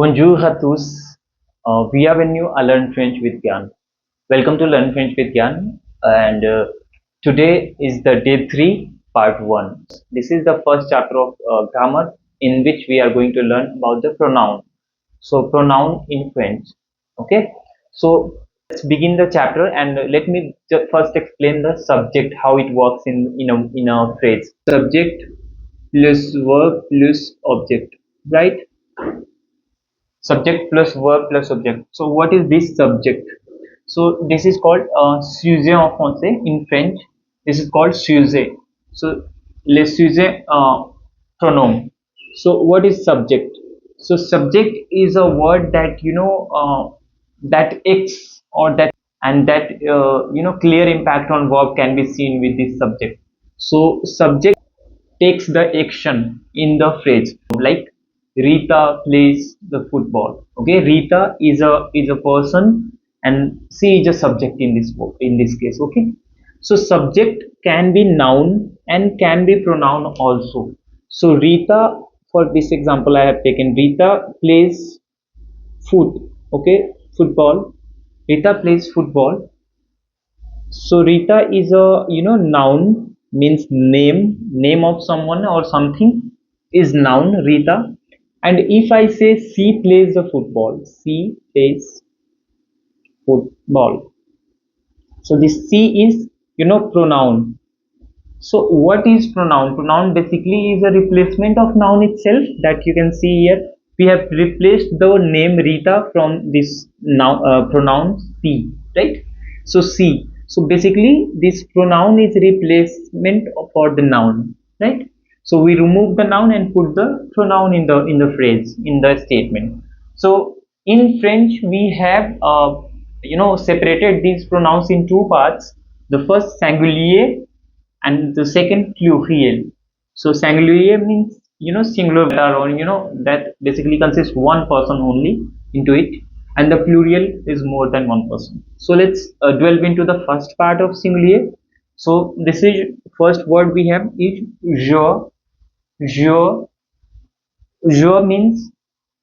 Bonjour à tous. Bienvenue à Learn French with Gyan. Welcome to Learn French with Gyan. And today is the day 3, part 1. This is the first chapter of grammar in which we are going to learn about the pronoun. So, pronoun in French. Okay. So, let's begin the chapter and let me first explain the subject, how it works in a phrase. Subject plus verb plus object, right? Subject plus verb plus object. So what is this subject? So this is called sujet en français. In French this is called sujet. So le sujet pronoun. So what is subject? So subject is a word that that acts or that and that clear impact on verb can be seen with this subject. So subject takes the action in the phrase, like Rita plays the football. Okay, Rita is a person and she is a subject in this case. Okay, so subject can be noun and can be pronoun also. So Rita, for this example I have taken, Rita plays foot. Okay, football. Rita plays football. So Rita is a noun, means name of someone or something is noun, Rita. And if I say she plays the football, she plays football. So this she is pronoun. So what is pronoun? Pronoun basically is a replacement of noun itself, that you can see here. We have replaced the name Rita from this noun pronoun she, right? So she. So basically this pronoun is replacement for the noun, right? So we remove the noun and put the pronoun in the phrase, in the statement. So in French we have separated these pronouns in two parts. The first, singulier, and the second, pluriel. So singulier means singular, or that basically consists one person only into it, and the plurial is more than one person. So let's delve into the first part of singulier. So this is first word we have is je. Je. Je means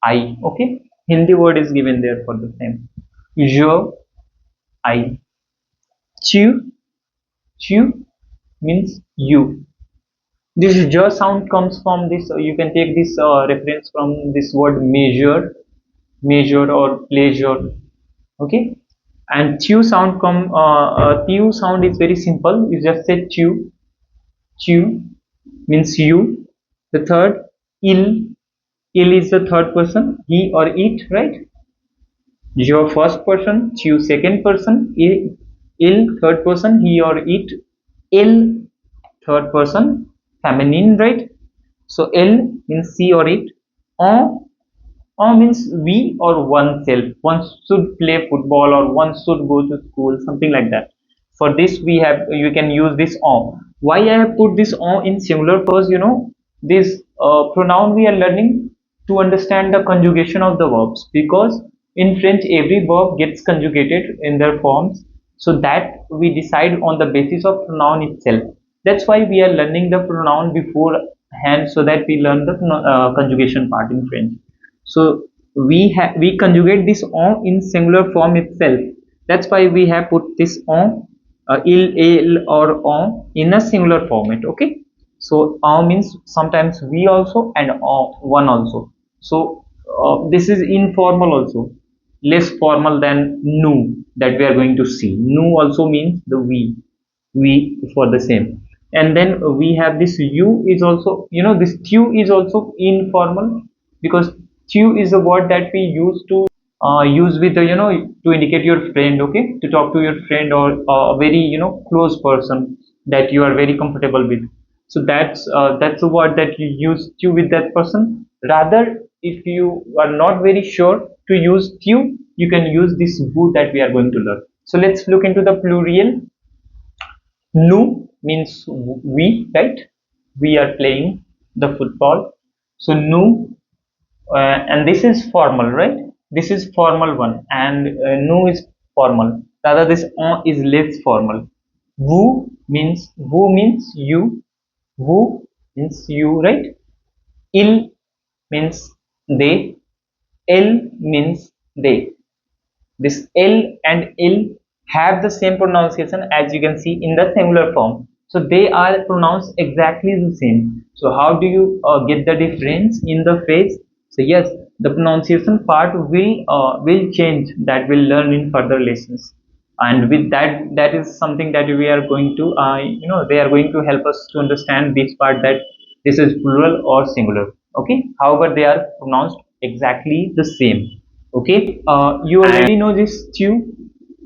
I. Okay, Hindi word is given there for the same. Je, I. Tu. Tu means you. This j sound comes from this, you can take this reference from this word measure or pleasure. Okay, and tu sound tu sound is very simple. You just say tu. Tu means you. The third, il is the third person, he or it, right? Your first person, tu second person, il third person, he or it. Elle, third person, feminine, right? So Elle means she or it. En means we or oneself. One should play football or one should go to school, something like that. For this we have, you can use this en. Why I have put this en in singular? Because this pronoun we are learning to understand the conjugation of the verbs, because in French every verb gets conjugated in their forms, so that we decide on the basis of pronoun itself. That's why we are learning the pronoun beforehand, so that we learn the conjugation part in French. So we conjugate this en in singular form itself. That's why we have put this en, il, elle, or en in a singular format. Okay, so en means sometimes we also, and en one also. So this is informal also, less formal than nous that we are going to see. Nous also means the we for the same. And then we have this you is also, this tu is also informal, because tu is a word that we use to use with to indicate your friend. Okay, to talk to your friend or a very close person that you are very comfortable with. So that's a word that you use tu with that person. Rather, if you are not very sure to use tu, you can use this vous that we are going to learn. So let's look into the pluriel. Nous means we, right? We are playing the football. So nous, and this is formal, right? This is formal one, and nous is formal. Rather, this en is less formal. Vous means you. Vous means you, right? Il means they. Elle means they. This Elle and ill have the same pronunciation as you can see in the singular form. So they are pronounced exactly the same. So how do you get the difference in the phrase? So yes, the pronunciation part will change. That we'll learn in further lessons. And with that, that is something that we are going to they are going to help us to understand this part, that this is plural or singular. Okay, however they are pronounced exactly the same. Okay, you already know this chew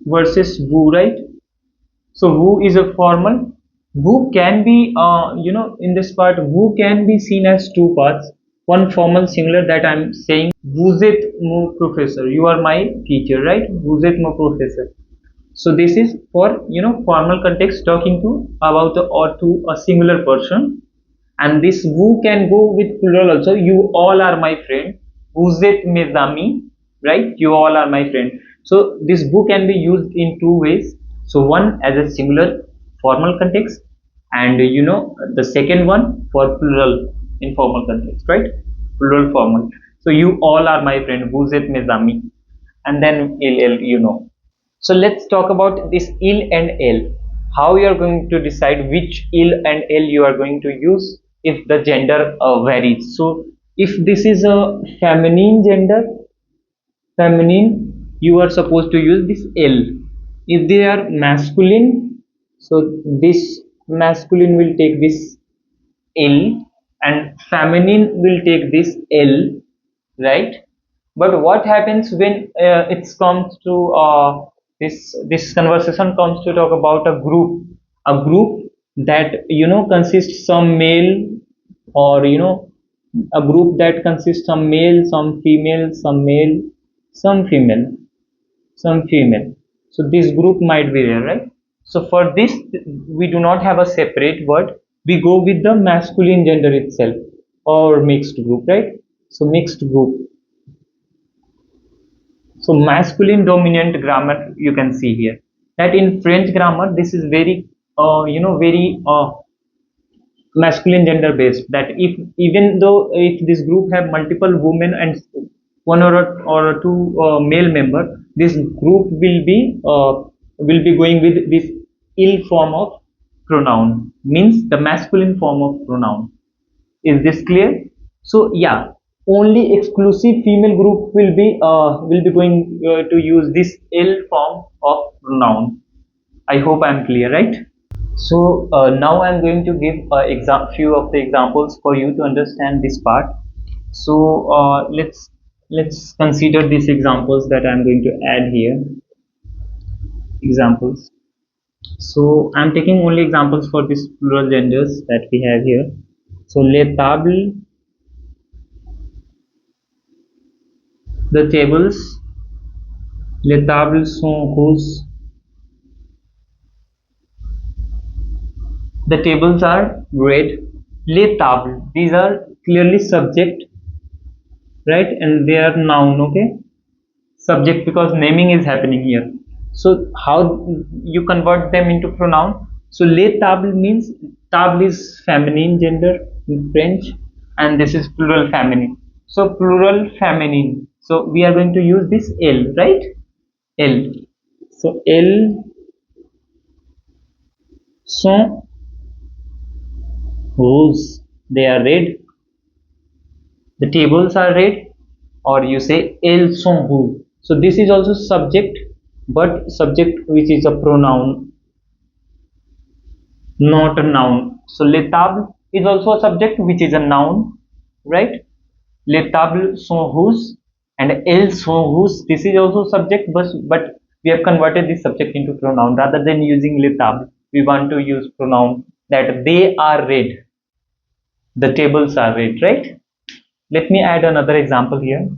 versus woo, right? So woo is a formal. Woo can be in this part, woo can be seen as two parts. One formal singular, that I'm saying, vous êtes mon professor, you are my teacher, right? Vous êtes mon professor. So this is for formal context, talking to about or to a singular person. And this vous can go with plural also. You all are my friend, vous êtes mes amis, right? You all are my friend. So this vous can be used in two ways. So one as a singular formal context, and the second one for plural informal context, right? Plural formal. So you all are my friend, vous êtes mes amis, and then il. So let's talk about this il and elle. How you are going to decide which il and elle you are going to use if the gender varies. So if this is a feminine gender, feminine, you are supposed to use this elle. If they are masculine, so this masculine will take this il, and feminine will take this elle, right? But what happens when it comes to this conversation comes to talk about a group that consists some male, or a group that consists some male, some female, some male, some female, some female. So this group might be there, right? So for this we do not have a separate word, we go with the masculine gender itself, or mixed group, right? So mixed group. So masculine dominant grammar, you can see here that in French grammar this is very very masculine gender based, that if even though if this group have multiple women and one or two male member, this group will be going with this il form of pronoun, means the masculine form of pronoun. Is this clear? So yeah, only exclusive female group will be going to use this elle form of pronoun. I hope I'm clear, right? So now I'm going to give few of the examples for you to understand this part. So let's consider these examples that I'm going to add here. Examples. So I'm taking only examples for these plural genders that we have here. So les tables, the tables. Les tables sont roses. The tables are red. Les tables, these are clearly subject, right? And they are noun, okay? Subject, because naming is happening here. So how you convert them into pronoun? So les tables means, table is feminine gender in French, and this is plural feminine. So plural feminine. So we are going to use this elle, right? Elle. So elles sont roses. They are red. The tables are red, or you say elles sont roses. So this is also subject, but subject which is a pronoun, not a noun. So les tables is also a subject which is a noun, right? Les tables sont roses, and elles sont roses. This is also subject, but we have converted this subject into pronoun. Rather than using les tables, we want to use pronoun, that they are red. The tables are red, right? Let me add another example here.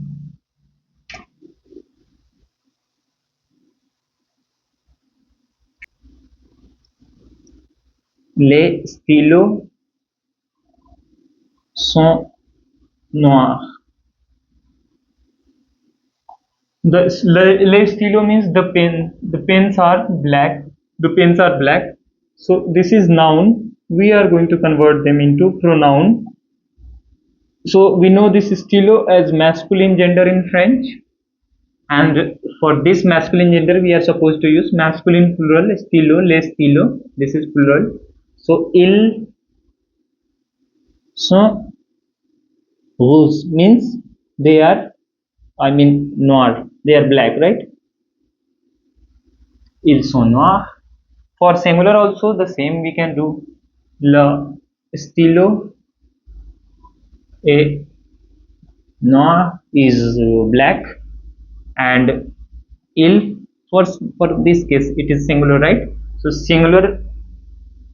Les stylos sont noirs. Les stylos means the pen. The pens are black. The pens are black. So this is noun. We are going to convert them into pronoun. So we know this stylo as masculine gender in French, and for this masculine gender we are supposed to use masculine plural stylo, les stylo. This is plural. So ils sont rouges means they are, I mean noir. They are black, right? Ils sont noirs. For singular also the same we can do. Le stylo est noir is black, and il for this case it is singular, right? So singular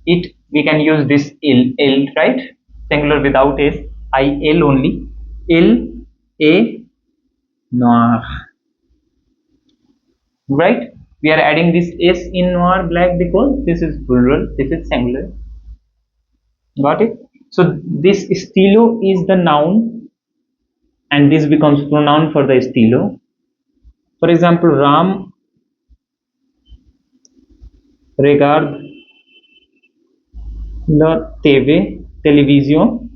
it we can use this il, right? Singular without s, il only. Il est noir, right? We are adding this s in noir black because this is plural, this is singular. Got it? So this stylo is the noun, and this becomes pronoun for the stylo. For example, Ram regarde la TV, television.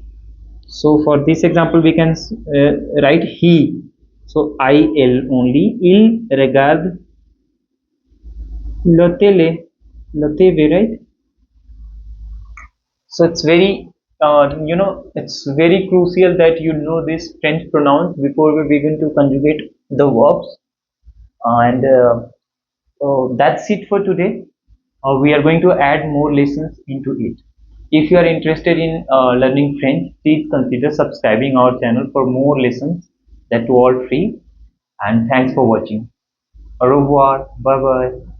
So for this example we can write he. So il only. Il regarde la télé, la TV, right? So it's very it's very crucial that you know this French pronouns before we begin to conjugate the verbs. And so that's it for today. We are going to add more lessons into it. If you are interested in learning French, please consider subscribing our channel for more lessons that are all free. And thanks for watching. Au revoir. Bye bye.